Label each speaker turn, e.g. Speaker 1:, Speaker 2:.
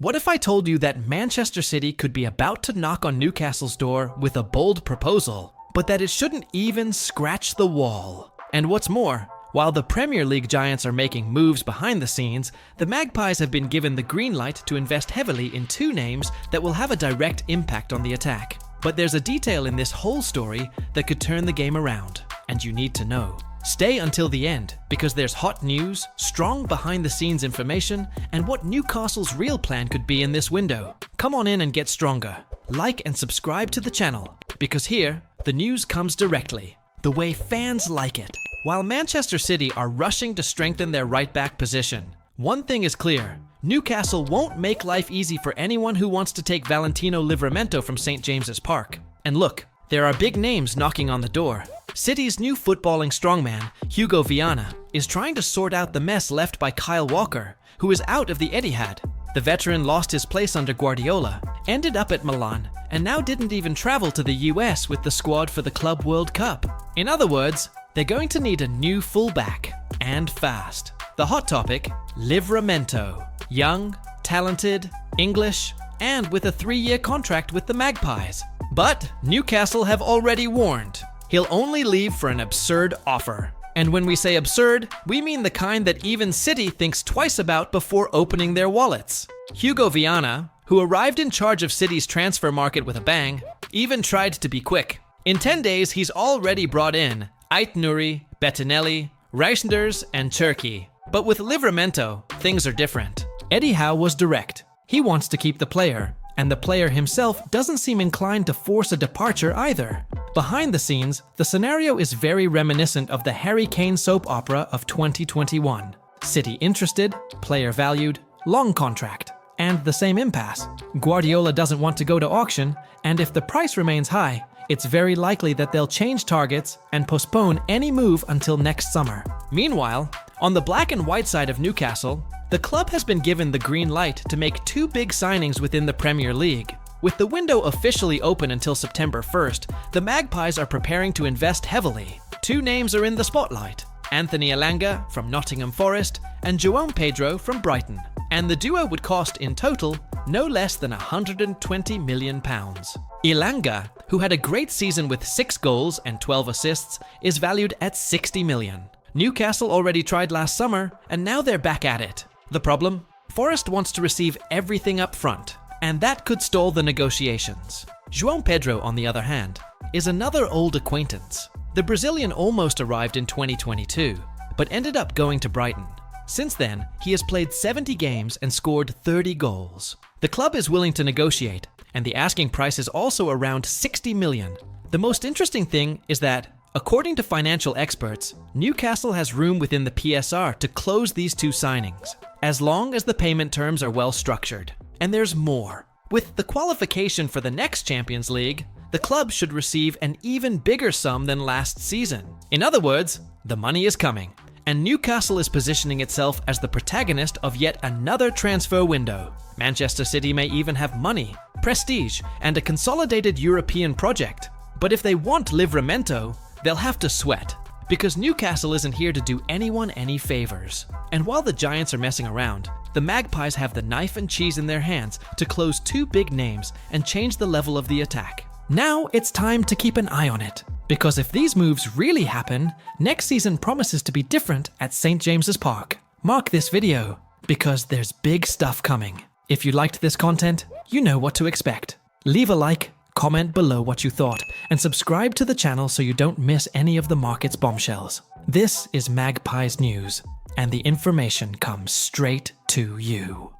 Speaker 1: What if I told you that Manchester City could be about to knock on Newcastle's door with a bold proposal, but that it shouldn't even scratch the wall? And what's more, while the Premier League giants are making moves behind the scenes, the Magpies have been given the green light to invest heavily in two names that will have a direct impact on the attack. But there's a detail in this whole story that could turn the game around, and you need to know. Stay until the end, because there's hot news, strong behind-the-scenes information, and what Newcastle's real plan could be in this window. Come on in and get stronger. Like and subscribe to the channel, because here, the news comes directly, the way fans like it. While Manchester City are rushing to strengthen their right-back position, one thing is clear: Newcastle won't make life easy for anyone who wants to take Valentino Livramento from St. James's Park. And look, there are big names knocking on the door. City's new footballing strongman, Hugo Viana, is trying to sort out the mess left by Kyle Walker, who is out of the Etihad. The veteran lost his place under Guardiola, ended up at Milan, and now didn't even travel to the US with the squad for the Club World Cup. In other words, they're going to need a new fullback, and fast. The hot topic, Livramento. Young, talented, English, and with a 3-year contract with the Magpies. But Newcastle have already warned. He'll only leave for an absurd offer. And when we say absurd, we mean the kind that even City thinks twice about before opening their wallets. Hugo Viana, who arrived in charge of City's transfer market with a bang, even tried to be quick. In 10 days, he's already brought in Ait Nouri, Bettinelli, Reisnders, and Cherki. But with Livramento, things are different. Eddie Howe was direct. He wants to keep the player, and the player himself doesn't seem inclined to force a departure either. Behind the scenes, the scenario is very reminiscent of the Harry Kane soap opera of 2021. City interested, player valued, long contract, and the same impasse. Guardiola doesn't want to go to auction, and if the price remains high, it's very likely that they'll change targets and postpone any move until next summer. Meanwhile, on the black and white side of Newcastle, the club has been given the green light to make two big signings within the Premier League. With the window officially open until September 1st, the Magpies are preparing to invest heavily. Two names are in the spotlight: Anthony Elanga from Nottingham Forest and João Pedro from Brighton. And the duo would cost in total no less than £120 million. Elanga, who had a great season with 6 goals and 12 assists, is valued at £60 million. Newcastle already tried last summer, and now they're back at it. The problem? Forest wants to receive everything up front, and that could stall the negotiations. João Pedro, on the other hand, is another old acquaintance. The Brazilian almost arrived in 2022, but ended up going to Brighton. Since then, he has played 70 games and scored 30 goals. The club is willing to negotiate, and the asking price is also around $60 million. The most interesting thing is that, according to financial experts, Newcastle has room within the PSR to close these two signings, as long as the payment terms are well structured. And there's more. With the qualification for the next Champions League, the club should receive an even bigger sum than last season. In other words, the money is coming, and Newcastle is positioning itself as the protagonist of yet another transfer window. Manchester City may even have money, prestige, and a consolidated European project. But if they want Livramento, they'll have to sweat, because Newcastle isn't here to do anyone any favors. And while the Giants are messing around, the Magpies have the knife and cheese in their hands to close two big names and change the level of the attack. Now it's time to keep an eye on it, because if these moves really happen, next season promises to be different at St. James's Park. Mark this video, because there's big stuff coming. If you liked this content, you know what to expect. Leave a like, comment below what you thought, and subscribe to the channel so you don't miss any of the market's bombshells. This is Magpies News, and the information comes straight to you.